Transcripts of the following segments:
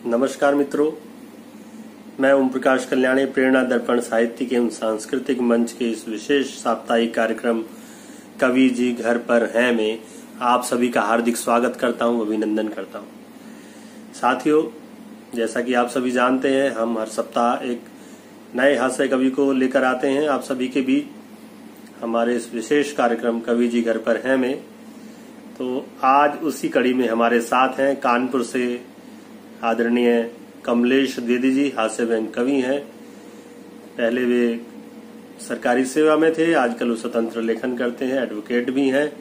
नमस्कार मित्रों, मैं ओम प्रकाश कल्याणी प्रेरणा दर्पण साहित्यिक एवं सांस्कृतिक मंच के इस विशेष साप्ताहिक कार्यक्रम कवि जी घर पर हैं में आप सभी का हार्दिक स्वागत करता हूं, अभिनंदन करता हूं। साथियों, जैसा कि आप सभी जानते हैं, हम हर सप्ताह एक नए हास्य कवि को लेकर आते हैं आप सभी के बीच हमारे इस विशेष कार्यक्रम कवि जी घर पर हैं में। तो आज उसी कड़ी में हमारे साथ हैं कानपुर से आदरणीय कमलेश द्विवेदी जी, हास्य व्यंग्य कवि हैं। पहले वे सरकारी सेवा में थे, आजकल वो स्वतंत्र लेखन करते हैं, एडवोकेट भी हैं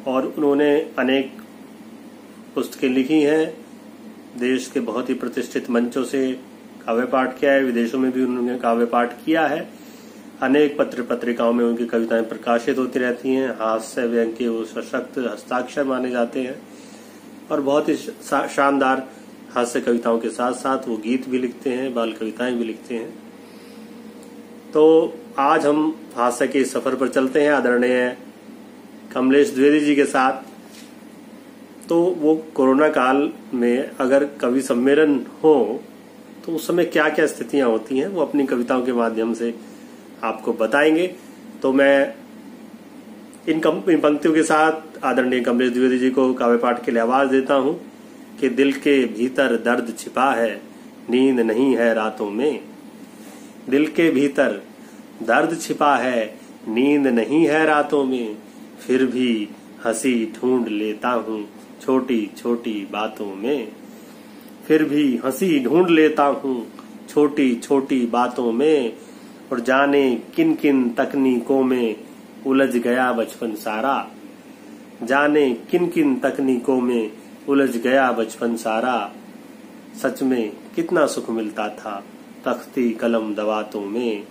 और उन्होंने अनेक पुस्तकें लिखी हैं। देश के बहुत ही प्रतिष्ठित मंचों से काव्य पाठ किया है, विदेशों में भी उन्होंने काव्य पाठ किया है। अनेक पत्र पत्रिकाओं में उनकी कविताएं प्रकाशित होती रहती हैं। हास्य व्यंग्य के वो सशक्त हस्ताक्षर माने जाते हैं और बहुत ही शानदार हास्य कविताओं के साथ साथ वो गीत भी लिखते हैं, बाल कविताएं भी लिखते हैं। तो आज हम हास्य के सफर पर चलते हैं आदरणीय कमलेश द्विवेदी जी के साथ। तो वो कोरोना काल में अगर कवि सम्मेलन हो तो उस समय क्या क्या स्थितियां होती हैं, वो अपनी कविताओं के माध्यम से आपको बताएंगे। तो मैं इन पंक्तियों के साथ आदरणीय कमलेश द्विवेदी जी को काव्य पाठ के लिए आवाज देता हूं कि दिल के भीतर दर्द छिपा है, नींद नहीं है रातों में। दिल के भीतर दर्द छिपा है, नींद नहीं है रातों में, फिर भी हंसी ढूंढ लेता हूँ छोटी छोटी बातों में। फिर भी हंसी ढूंढ लेता हूँ छोटी छोटी बातों में, और जाने किन किन तकनीकों में उलझ गया बचपन सारा। जाने किन किन तकनीकों में उलझ गया बचपन सारा। सच में कितना सुख मिलता था तख्ती कलम दवातों में।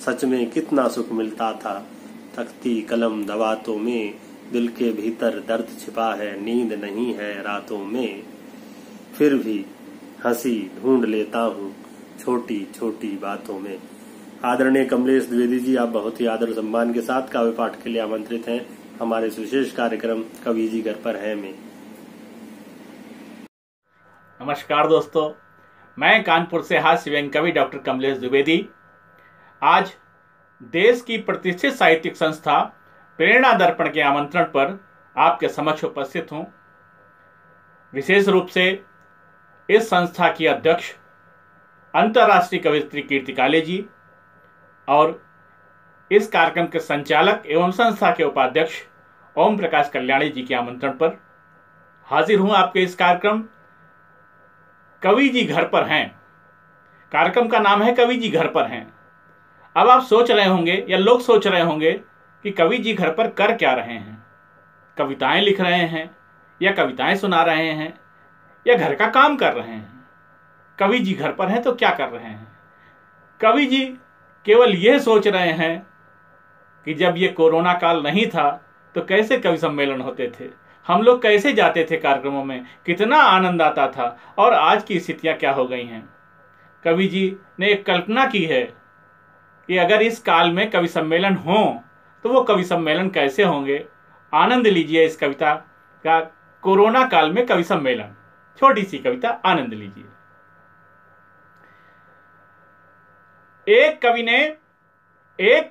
सच में कितना सुख मिलता था तख्ती कलम दवातों में। दिल के भीतर दर्द छिपा है, नींद नहीं है रातों में, फिर भी हंसी ढूंढ लेता हूँ छोटी छोटी बातों में। आदरणीय कमलेश द्विवेदी जी, आप बहुत ही आदर सम्मान के साथ काव्य पाठ के लिए आमंत्रित हैं हमारे इस विशेष कार्यक्रम कवि जी घर पर हैं में। नमस्कार दोस्तों, मैं कानपुर से हास्य व्यंग्य कवि डॉक्टर कमलेश द्विवेदी आज देश की प्रतिष्ठित साहित्यिक संस्था प्रेरणा दर्पण के आमंत्रण पर आपके समक्ष उपस्थित हूं। विशेष रूप से इस संस्था की अध्यक्ष अंतर्राष्ट्रीय कवयित्री कीर्ति काले जी और इस कार्यक्रम के संचालक एवं संस्था के उपाध्यक्ष ओम प्रकाश कल्याणी जी के आमंत्रण पर हाजिर हूं आपके इस कार्यक्रम कवि जी घर पर हैं। कार्यक्रम का नाम है कवि जी घर पर हैं। अब आप सोच रहे होंगे या लोग सोच रहे होंगे कि कवि जी घर पर कर क्या रहे हैं। कविताएं लिख रहे हैं या कविताएं सुना रहे हैं या घर का काम कर रहे हैं। कवि जी घर पर हैं तो क्या कर रहे हैं। कवि जी केवल यह सोच रहे हैं कि जब ये कोरोना काल नहीं था तो कैसे कवि सम्मेलन होते थे, हम लोग कैसे जाते थे कार्यक्रमों में, कितना आनंद आता था, और आज की स्थितियां क्या हो गई हैं। कवि जी ने एक कल्पना की है कि अगर इस काल में कवि सम्मेलन हो तो वो कवि सम्मेलन कैसे होंगे। आनंद लीजिए इस कविता का, कोरोना काल में कवि सम्मेलन। छोटी सी कविता, आनंद लीजिए। एक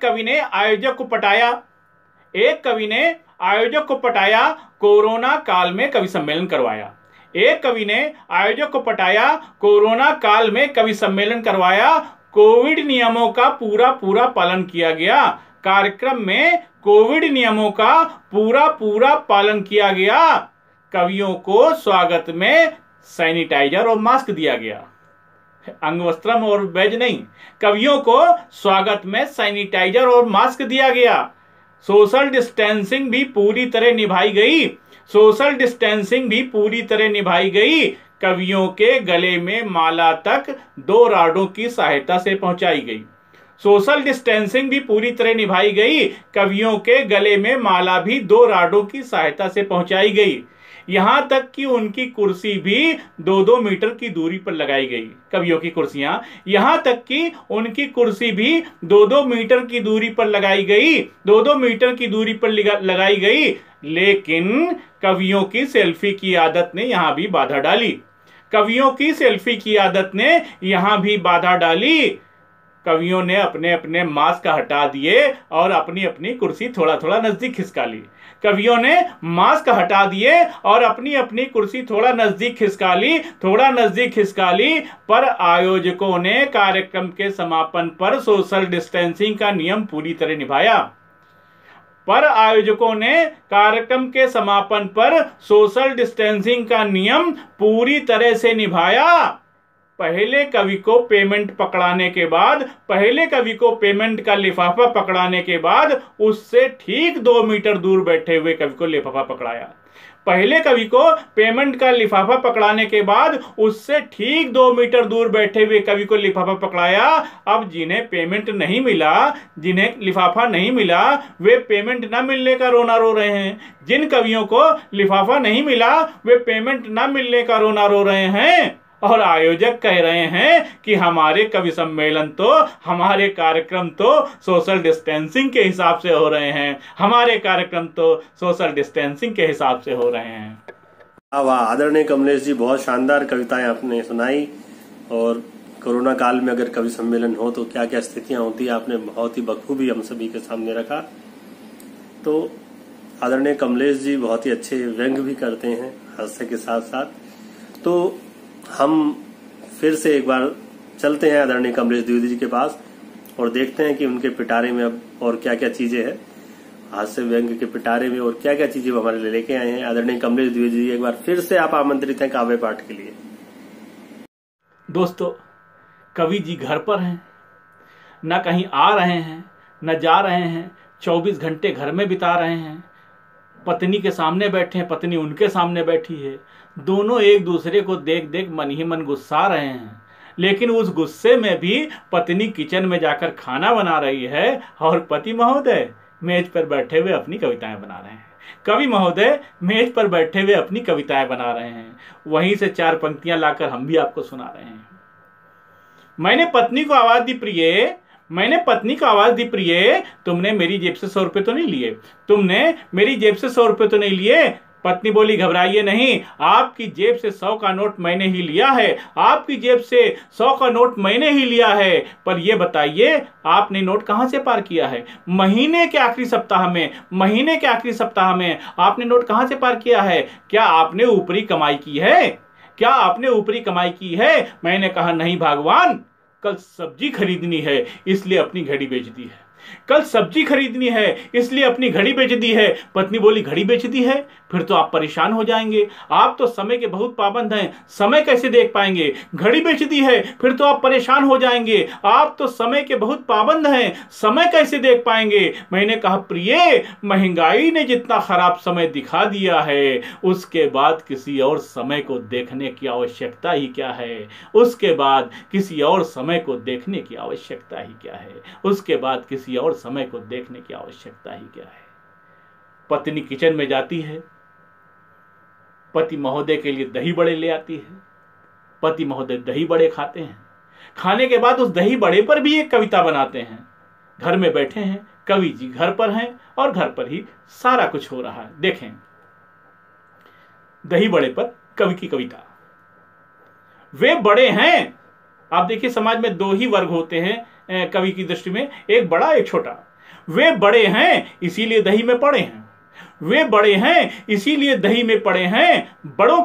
कवि ने आयोजक को पटाया। एक कवि ने आयोजक को पटाया, कोरोना काल में कवि सम्मेलन करवाया। एक कवि ने आयोजक को पटाया, कोरोना काल में कवि सम्मेलन करवाया। कोविड नियमों का पूरा पूरा पालन किया गया। कार्यक्रम में कोविड नियमों का पूरा पूरा पालन किया गया। कवियों को स्वागत में सैनिटाइजर और मास्क दिया गया। अंगवस्त्रम और बैज नहीं, कवियों को स्वागत में सैनिटाइजर और मास्क दिया गया। सोशल डिस्टेंसिंग भी पूरी तरह निभाई गई। सोशल डिस्टेंसिंग भी पूरी तरह निभाई गई। कवियों के गले में माला तक 2 राडों की सहायता से पहुंचाई गई। सोशल डिस्टेंसिंग भी पूरी तरह निभाई गई। कवियों के गले में माला भी 2 राडों की सहायता से पहुंचाई गई। यहां तक कि उनकी कुर्सी भी 2-2 मीटर की दूरी पर लगाई गई। कवियों की कुर्सियां, यहां तक कि उनकी कुर्सी भी 2-2 मीटर की दूरी पर लगाई गई। 2-2 मीटर की दूरी पर लगाई गई। लेकिन कवियों की सेल्फी की आदत ने यहां भी बाधा डाली। कवियों की सेल्फी की आदत ने यहां भी बाधा डाली। कवियों ने अपने अपने मास्क हटा दिए और अपनी अपनी कुर्सी थोड़ा थोड़ा नजदीक खिसका ली। कवियों ने मास्क हटा दिए और अपनी अपनी कुर्सी थोड़ा नजदीक खिसका ली, थोड़ा नजदीक खिसका ली। पर आयोजकों ने कार्यक्रम के समापन पर सोशल डिस्टेंसिंग का नियम पूरी तरह निभाया। पर आयोजकों ने कार्यक्रम के समापन पर सोशल डिस्टेंसिंग का नियम पूरी तरह से निभाया। पहले कवि को पेमेंट पकड़ाने के बाद, पहले कवि को पेमेंट का लिफाफा पकड़ाने के बाद उससे ठीक 2 मीटर दूर बैठे हुए कवि को लिफाफा पकड़ाया। पहले कवि को पेमेंट का लिफाफा पकड़ाने के बाद उससे ठीक 2 मीटर दूर बैठे हुए कवि को लिफाफा पकड़ाया। अब जिन्हें पेमेंट नहीं मिला, जिन्हें लिफाफा नहीं मिला, वे पेमेंट ना मिलने का रोना रो रहे हैं। जिन कवियों को लिफाफा नहीं मिला वे पेमेंट ना मिलने का रोना रो रहे हैं। और आयोजक कह रहे हैं कि हमारे कवि सम्मेलन तो, हमारे कार्यक्रम तो सोशल डिस्टेंसिंग के हिसाब से हो रहे हैं, हमारे कार्यक्रम तो सोशल डिस्टेंसिंग के हिसाब से हो रहे हैं। वाह, आदरणीय कमलेश जी, बहुत शानदार कविताएं आपने सुनाई। और कोरोना काल में अगर कवि सम्मेलन हो तो क्या क्या स्थितियां होती है, आपने बहुत ही बखूबी हम सभी के सामने रखा। तो आदरणीय कमलेश जी बहुत ही अच्छे व्यंग भी करते हैं हास्य के साथ साथ। तो हम फिर से एक बार चलते हैं आदरणीय कमलेश द्विवेदी जी के पास और देखते हैं कि उनके पिटारे में अब और क्या क्या चीजें हैं, हास्य व्यंग के पिटारे में और क्या क्या चीजें वो हमारे लिए लेके आए हैं। आदरणीय कमलेश द्विवेदी जी, एक बार फिर से आप आमंत्रित हैं काव्य पाठ के लिए। दोस्तों, कवि जी घर पर हैं, न कहीं आ रहे हैं न जा रहे हैं, 24 घंटे घर में बिता रहे हैं। पत्नी के सामने बैठे हैं, पत्नी उनके सामने बैठी है। दोनों एक दूसरे को देख देख मन ही मन गुस्सा रहे हैं। लेकिन उस गुस्से में भी पत्नी किचन में जाकर खाना बना रही है और पति महोदय मेज पर बैठे हुए अपनी कविताएं बना रहे हैं। कवि महोदय मेज पर बैठे हुए अपनी कविताएं बना रहे हैं। वहीं से 4 पंक्तियां लाकर हम भी आपको सुना रहे हैं। मैंने पत्नी को आवाज दी, प्रिय, मैंने पत्नी को आवाज दी, प्रिय, तुमने मेरी जेब से 100 रुपए तो नहीं लिए, तुमने मेरी जेब से 100 रुपए तो नहीं लिए। पत्नी बोली, घबराइए नहीं, आपकी जेब से 100 का नोट मैंने ही लिया है, आपकी जेब से 100 का नोट मैंने ही लिया है। पर यह बताइए आपने नोट कहां से पार किया है? महीने के आखिरी सप्ताह में, महीने के आखिरी सप्ताह में आपने नोट कहां से पार किया है? क्या आपने ऊपरी कमाई की है? क्या आपने ऊपरी कमाई की है? मैंने कहा, नहीं भगवान, कल सब्जी खरीदनी है इसलिए अपनी घड़ी बेच दी है, कल सब्जी खरीदनी है इसलिए अपनी घड़ी बेच दी है। पत्नी बोली, घड़ी बेच दी है? फिर तो आप परेशान हो जाएंगे, आप तो समय के बहुत पाबंद हैं, समय कैसे देख पाएंगे? घड़ी बेच दी है फिर तो आप परेशान हो जाएंगे, आप तो समय के बहुत पाबंद हैं, समय कैसे देख पाएंगे? मैंने कहा, प्रिय, महंगाई ने जितना खराब समय दिखा दिया है उसके बाद किसी और समय को देखने की आवश्यकता ही क्या है? उसके बाद किसी और समय को देखने की आवश्यकता ही क्या है? उसके बाद किसी और समय को देखने की आवश्यकता ही क्या है? पत्नी किचन में जाती है, पति महोदय के लिए दही बड़े ले आती है। पति महोदय दही बड़े खाते हैं। खाने के बाद उस दही बड़े पर भी एक कविता बनाते हैं। घर में बैठे हैं, कवि जी घर पर हैं और घर पर ही सारा कुछ हो रहा है। देखें, दही बड़े पर कवि की कविता। वे बड़े हैं। आप देखिए, समाज में 2 ही वर्ग होते हैं कवि की दृष्टि में, एक बड़ा एक छोटा। वे बड़े हैं इसीलिए दही में पड़े हैं, वे बड़े हैं इसीलिए दही में पड़े हैं। बड़ों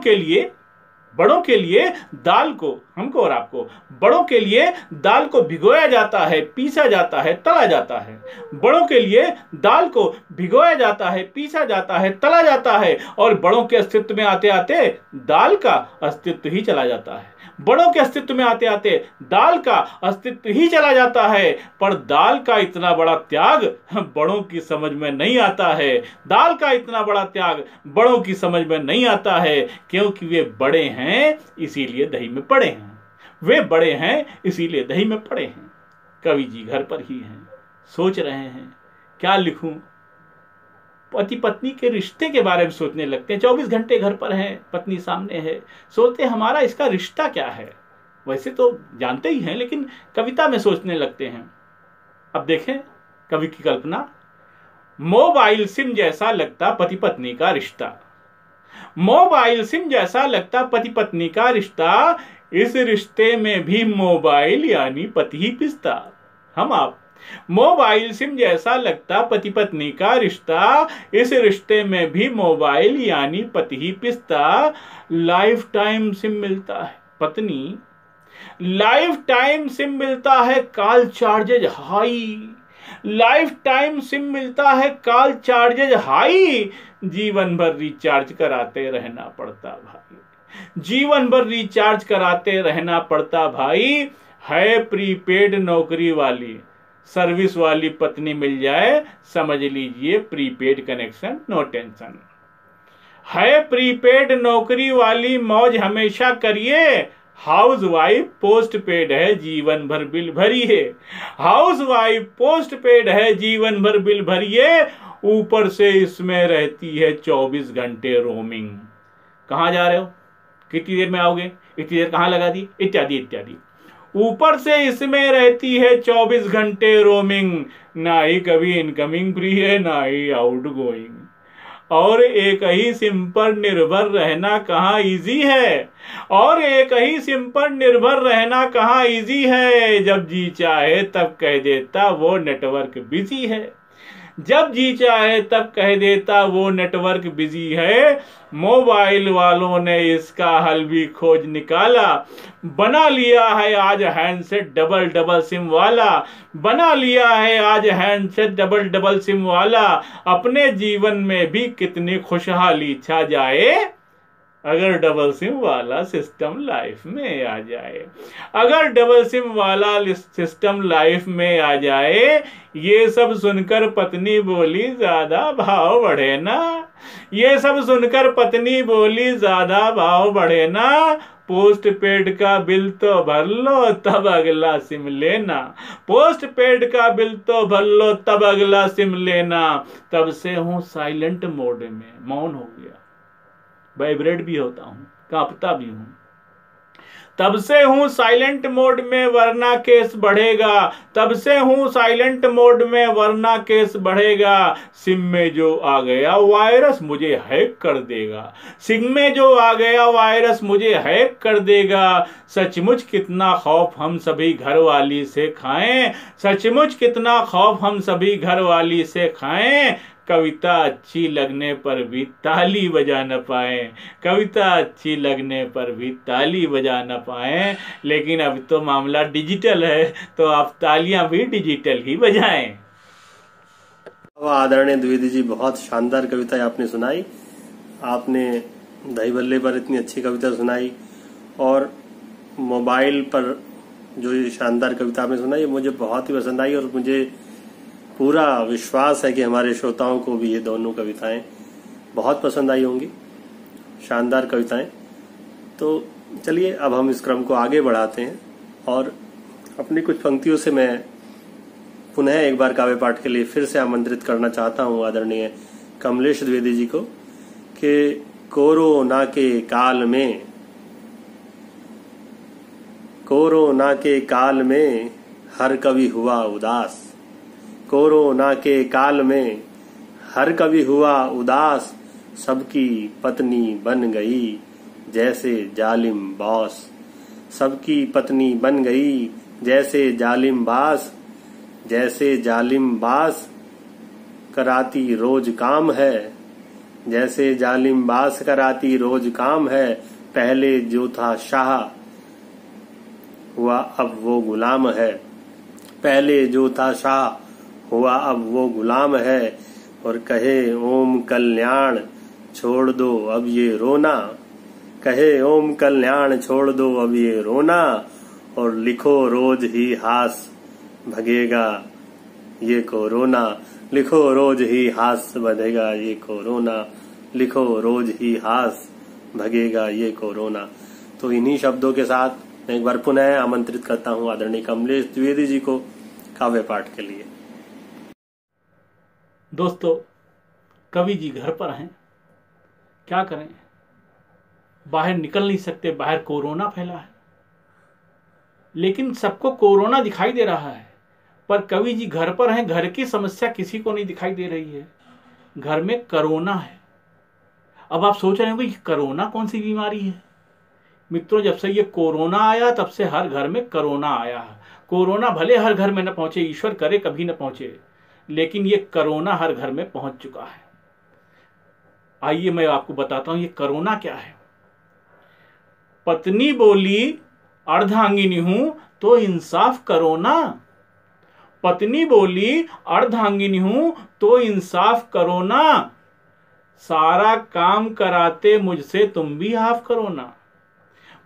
के लिए दाल को, हमको और आपको, बड़ों के लिए दाल को भिगोया जाता है, पीसा जाता है, तला जाता है। बड़ों के लिए दाल को भिगोया जाता है, पीसा जाता है, तला जाता है। और बड़ों के अस्तित्व में आते आते दाल का अस्तित्व ही चला जाता है। बड़ों के अस्तित्व में आते आते दाल का अस्तित्व ही चला जाता है। पर दाल का इतना बड़ा त्याग बड़ों की समझ में नहीं आता है। दाल का इतना बड़ा त्याग बड़ों की समझ में नहीं आता है, क्योंकि वे बड़े हैं इसीलिए दही में पड़े हैं। वे बड़े हैं इसीलिए दही में पड़े हैं। कवि जी घर पर ही हैं, सोच रहे हैं क्या लिखूं। पति पत्नी के रिश्ते के बारे में सोचने लगते हैं। 24 घंटे घर पर हैं, पत्नी सामने है, सोचते हमारा इसका रिश्ता क्या है। वैसे तो जानते ही हैं, लेकिन कविता में सोचने लगते हैं। अब देखें कवि की कल्पना। मोबाइल सिम जैसा लगता पति पत्नी का रिश्ता, मोबाइल सिम जैसा लगता पति पत्नी का रिश्ता, इस रिश्ते में भी मोबाइल यानी पति ही पिसता। हम आप मोबाइल सिम जैसा लगता पति पत्नी का रिश्ता, इस रिश्ते में भी मोबाइल यानी पति ही पिसता। लाइफ टाइम सिम मिलता है पत्नी, लाइफ टाइम सिम मिलता है call charges high, life time SIM मिलता है कॉल चार्जेज हाई। जीवन भर रिचार्ज कराते रहना पड़ता भाई, जीवन भर रिचार्ज कराते रहना पड़ता भाई। है प्रीपेड नौकरी वाली, सर्विस वाली पत्नी मिल जाए, समझ लीजिए प्रीपेड कनेक्शन, नो टेंशन। है प्रीपेड नौकरी वाली, मौज हमेशा करिए। हाउस वाइफ पोस्ट पेड है, जीवन भर बिल भरिए। हाउस वाइफ पोस्ट पेड है, जीवन भर बिल भरिए। ऊपर से इसमें रहती है 24 घंटे रोमिंग। कहाँ जा रहे हो, कितनी देर में आओगे, इतनी देर कहाँ लगा दी, इत्यादि इत्यादि। ऊपर से इसमें रहती है 24 घंटे रोमिंग। ना ही कभी इनकमिंग फ्री है, ना ही आउट गोइंग। और एक ही सिम पर निर्भर रहना कहाँ इजी है, और एक ही सिम पर निर्भर रहना कहाँ इजी है। जब जी चाहे तब कह देता वो नेटवर्क बिजी है, जब जी चाहे तब कह देता वो नेटवर्क बिजी है। मोबाइल वालों ने इसका हल भी खोज निकाला, बना लिया है आज हैंडसेट डबल डबल सिम वाला, बना लिया है आज हैंडसेट डबल डबल सिम वाला। अपने जीवन में भी कितनी खुशहाली छा जाए, अगर डबल सिम वाला सिस्टम लाइफ में आ जाए, अगर डबल सिम वाला सिस्टम लाइफ में आ जाए। ये सब सुनकर पत्नी बोली ज्यादा भाव बढ़े ना, ये सब सुनकर पत्नी बोली ज्यादा भाव बढ़े ना। पोस्ट पेड का बिल तो भर लो तब अगला सिम लेना, पोस्ट पेड का बिल तो भर लो तब अगला सिम लेना। तब से हूं साइलेंट मोड में, मौन हो गया, वाइब्रेट भी होता हूं, कांपता भी हूं। तब से हूं साइलेंट मोड में वरना केस बढ़ेगा, तब से हूं साइलेंट मोड में वरना केस बढ़ेगा। सिम में जो आ गया वायरस मुझे हैक कर देगा, सिम में जो आ गया वायरस मुझे हैक कर देगा। सचमुच कितना खौफ हम सभी घरवाली से खाएं, सचमुच कितना खौफ हम सभी घरवाली से खाएं। कविता अच्छी लगने पर भी ताली बजा न पाए, कविता अच्छी लगने पर भी ताली बजा न पाए। लेकिन अब तो मामला डिजिटल है, तो आप तालियां भी डिजिटल ही बजाएं। आदरणीय द्विवेदी जी, बहुत शानदार कविता आपने सुनाई। आपने दही बल्ले पर इतनी अच्छी कविता सुनाई, और मोबाइल पर जो ये शानदार कविता आपने सुनाई मुझे बहुत ही पसंद आई, और मुझे पूरा विश्वास है कि हमारे श्रोताओं को भी ये दोनों कविताएं बहुत पसंद आई होंगी, शानदार कविताएं। तो चलिए अब हम इस क्रम को आगे बढ़ाते हैं, और अपनी कुछ पंक्तियों से मैं पुनः एक बार काव्य पाठ के लिए फिर से आमंत्रित करना चाहता हूं आदरणीय कमलेश द्विवेदी जी को, कि कोरोना के काल में, कोरोना के काल में हर कवि हुआ उदास, कोरोना के काल में हर कवि हुआ उदास। सबकी पत्नी बन गई जैसे जालिम बॉस, सबकी पत्नी बन गई जैसे जालिम बास। जैसे जालिम बास कराती रोज काम है, जैसे जालिम बास कराती रोज काम है। पहले जो था शाह हुआ अब वो गुलाम है, पहले जो था शाह हुआ अब वो गुलाम है। और कहे ओम कल्याण छोड़ दो अब ये रोना, कहे ओम कल्याण छोड़ दो अब ये रोना। और लिखो रोज ही हास भगेगा ये कोरोना, लिखो रोज ही हास बधेगा ये कोरोना, लिखो रोज ही हास भगेगा ये कोरोना। तो इन्हीं शब्दों के साथ मैं एक बार पुनः आमंत्रित करता हूं आदरणीय कमलेश द्विवेदी जी को काव्य पाठ के लिए। दोस्तों, कवि जी घर पर हैं, क्या करें, बाहर निकल नहीं सकते, बाहर कोरोना फैला है। लेकिन सबको कोरोना दिखाई दे रहा है, पर कवि जी घर पर हैं, घर की समस्या किसी को नहीं दिखाई दे रही है। घर में कोरोना है। अब आप सोच रहे होंगे कि कोरोना कौन सी बीमारी है। मित्रों, जब से ये कोरोना आया तब से हर घर में कोरोना आया है। कोरोना भले हर घर में न पहुंचे, ईश्वर करे कभी न पहुंचे, लेकिन ये कोरोना हर घर में पहुंच चुका है। आइए मैं आपको बताता हूं ये कोरोना क्या है। पत्नी बोली अर्धांगिनी हूं तो इंसाफ करो ना। पत्नी बोली अर्धांगिनी हूं तो इंसाफ करो ना। सारा काम कराते मुझसे तुम भी हाफ करो ना।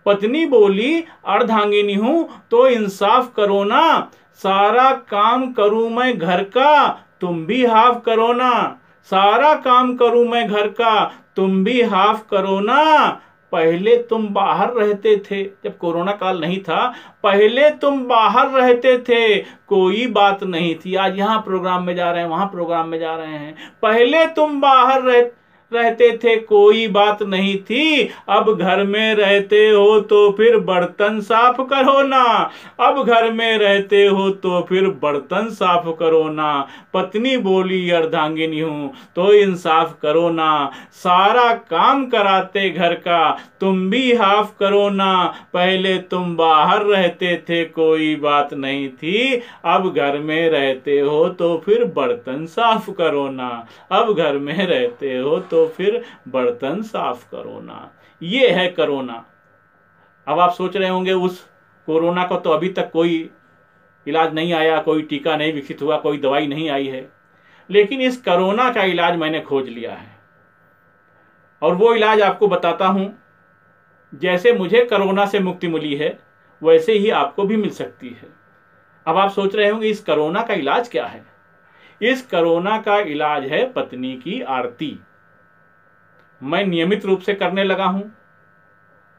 पत्नी बोली अर्धांगिनी हूं तो इंसाफ करो ना। सारा काम करूं मैं घर का, तुम भी हाफ करो ना। सारा काम करूं मैं घर का, तुम भी हाफ करो ना। पहले तुम बाहर रहते थे, जब कोरोना काल नहीं था, पहले तुम बाहर रहते थे, कोई बात नहीं थी। आज यहाँ प्रोग्राम में जा रहे हैं, वहां प्रोग्राम में जा रहे हैं। पहले तुम बाहर रहते थे, कोई बात नहीं थी। अब घर में रहते हो तो फिर बर्तन साफ करो ना। अब घर में रहते हो तो फिर बर्तन साफ करो ना। पत्नी बोली अर्धांगिनी हूं तो इंसाफ करो ना। सारा काम कराते घर का, तुम भी हाफ करो ना। पहले तुम बाहर रहते थे, कोई बात नहीं थी। अब घर में रहते हो तो फिर बर्तन साफ करो ना। अब घर में रहते हो तो फिर बर्तन साफ करो ना। ये है कोरोना। अब आप सोच रहे होंगे उस कोरोना को तो अभी तक कोई इलाज नहीं आया, कोई टीका नहीं विकसित हुआ, कोई दवाई नहीं आई है। लेकिन इस कोरोना का इलाज मैंने खोज लिया है, और वो इलाज आपको बताता हूं। जैसे मुझे कोरोना से मुक्ति मिली है, वैसे ही आपको भी मिल सकती है। अब आप सोच रहे होंगे इस कोरोना का इलाज क्या है। इस कोरोना का इलाज है पत्नी की आरती। मैं नियमित रूप से करने लगा हूं,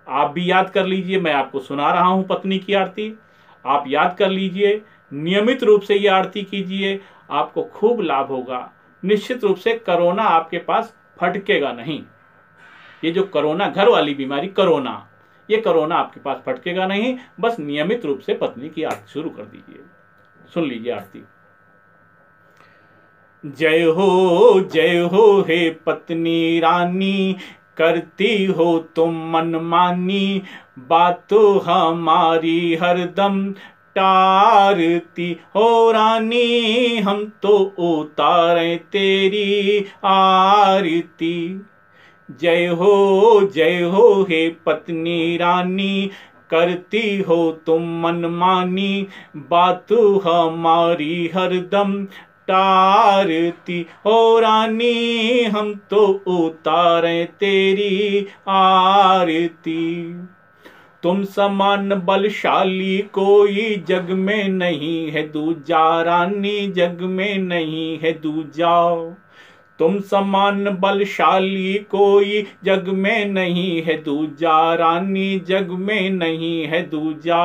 आप भी याद कर लीजिए। मैं आपको सुना रहा हूं पत्नी की आरती, आप याद कर लीजिए। नियमित रूप से ये आरती कीजिए, आपको खूब लाभ होगा। निश्चित रूप से कोरोना आपके पास फटकेगा नहीं। ये जो कोरोना, घर वाली बीमारी कोरोना, ये कोरोना आपके पास फटकेगा नहीं। बस नियमित रूप से पत्नी की आरती शुरू कर दीजिए। सुन लीजिए आरती। जय हो हे पत्नी रानी, करती हो तुम मनमानी। बातों हमारी हरदम टारती हो रानी। हम तो उतारें तेरी आरती। जय हो हे पत्नी रानी, करती हो तुम मनमानी। बातों हमारी हरदम टारती हो रानी। हम तो उतारें तेरी आरती। तुम समान बलशाली कोई जग में नहीं है दूजा रानी, जग में नहीं है दूजा। तुम समान बलशाली कोई जग में नहीं है दूजा रानी, जग में नहीं है दूजा।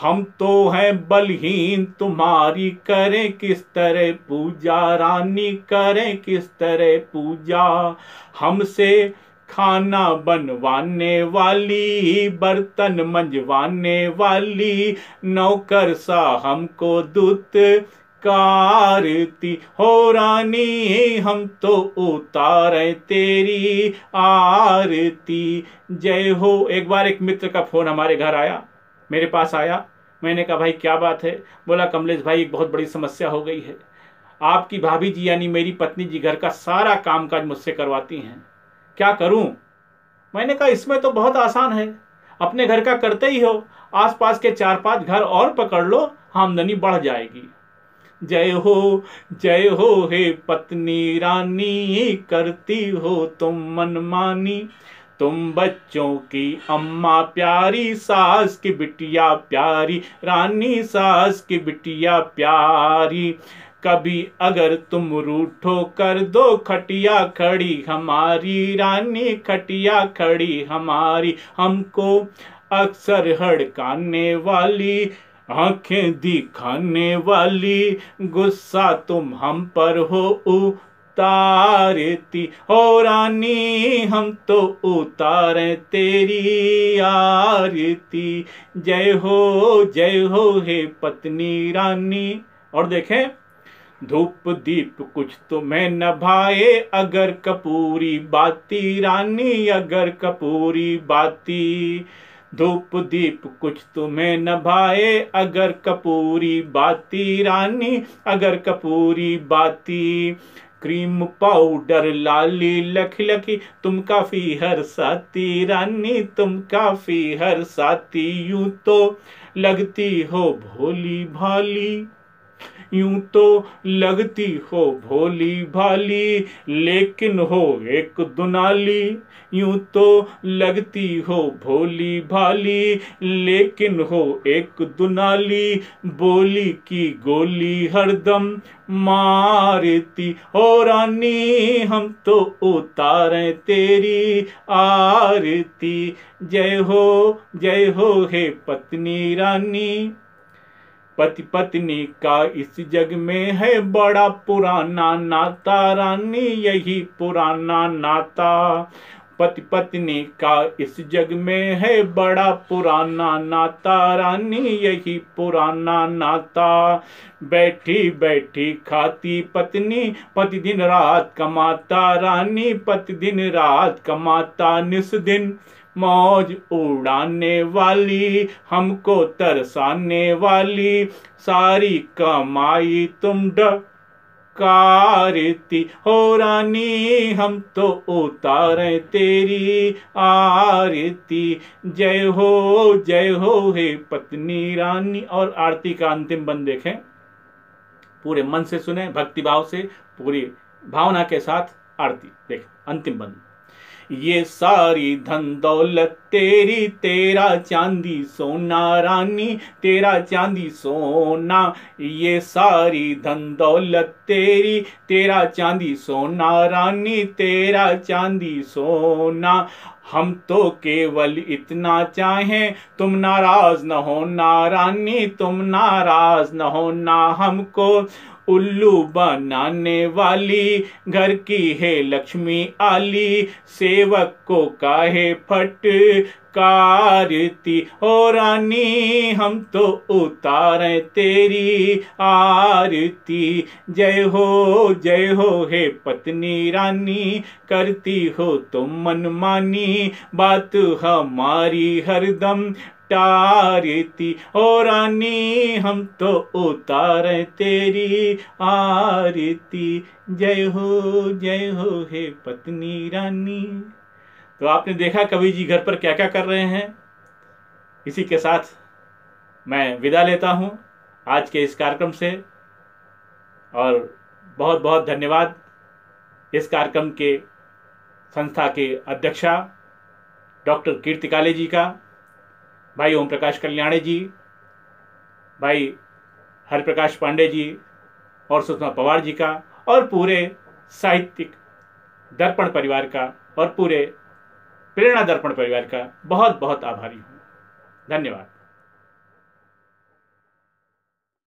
हम तो हैं बलहीन, तुम्हारी करें किस तरह पूजा रानी, करें किस तरह पूजा। हमसे खाना बनवाने वाली, बर्तन मंजवाने वाली, नौकर सा हमको दूत कारती हो रानी। हम तो उतारें तेरी आरती। जय हो। एक बार एक मित्र का फोन हमारे घर आया, मेरे पास आया। मैंने कहा भाई क्या बात है। बोला कमलेश भाई एक बहुत बड़ी समस्या हो गई है। आपकी भाभी जी यानी मेरी पत्नी जी घर का सारा कामकाज मुझसे करवाती हैं, क्या करूं। मैंने कहा इसमें तो बहुत आसान है, अपने घर का करते ही हो, आसपास के 4-5 घर और पकड़ लो, आमदनी बढ़ जाएगी। जय हो हे पत्नी रानी, करती हो तुम मनमानी। तुम बच्चों की अम्मा प्यारी, सास की बिटिया प्यारी रानी, सास की बिटिया प्यारी। कभी अगर तुम रूठो कर दो खटिया खड़ी हमारी रानी, खटिया खड़ी हमारी। हमको अक्सर हड़काने वाली, आंखें दिखाने वाली, गुस्सा तुम हम पर हो उतारती हो रानी। हम तो उतारें तेरी आरती। जय हो हे पत्नी रानी। और देखें, धूप दीप कुछ तुम्हें न भाए, अगर कपूरी बाती रानी, अगर कपूरी बाती। धूप दीप कुछ तुम्हें न भाए, अगर कपूरी बाती रानी, अगर कपूरी बाती। क्रीम पाउडर लाली लखी लखी, तुम काफी हरसाती रानी, तुम काफी हरसाती। यूं तो लगती हो भोली भाली, यूं तो लगती हो भोली भाली, लेकिन हो एक दुनाली। यूं तो लगती हो भोली भाली, लेकिन हो एक दुनाली। बोली की गोली हरदम मारती हो रानी, हम तो उतारें तेरी आरती। जय हो हे पत्नी रानी। पति पत्नी का इस जग में है बड़ा पुराना नाता रानी, यही पुराना नाता। पति पत्नी का इस जग में है बड़ा पुराना नाता रानी, यही पुराना नाता। बैठी बैठी खाती पत्नी, पति दिन रात कमाता रानी, पति दिन रात कमाता। निस दिन मौज उड़ाने वाली, हमको तरसाने वाली, सारी कमाई तुम डकारती हो रानी, हम तो उतारें तेरी आरती। जय हो हे पत्नी रानी। और आरती का अंतिम बंद देखें, पूरे मन से सुने, भक्ति भाव से, पूरी भावना के साथ आरती देखें। अंतिम बंद। ये सारी धन दौलत तेरी, तेरा चांदी सोना रानी, तेरा चांदी सोना। ये सारी धन दौलत तेरी, तेरा चांदी सोना रानी, तेरा चांदी सोना। हम तो केवल इतना चाहें, तुम नाराज न होना रानी, तुम नाराज न होना। हमको उल्लू बनाने वाली, घर की है लक्ष्मी आली, सेवक को काहे फटकारती हो रानी, हम तो उतारें तेरी आरती। जय हो हे पत्नी रानी, करती हो तुम मनमानी, बात हमारी हरदम टारती हो रानी, हम तो उतारें तेरी आरती। जय हो हे पत्नी रानी। तो आपने देखा कवि जी घर पर क्या क्या कर रहे हैं। इसी के साथ मैं विदा लेता हूं आज के इस कार्यक्रम से, और बहुत बहुत धन्यवाद इस कार्यक्रम के संस्था के अध्यक्षा डॉक्टर कीर्ति काले जी का, भाई ओम प्रकाश कल्याणी जी, भाई हरिप्रकाश पांडे जी और सुषमा पवार जी का, और पूरे साहित्यिक दर्पण परिवार का और पूरे प्रेरणा दर्पण परिवार का बहुत बहुत आभारी हूँ। धन्यवाद।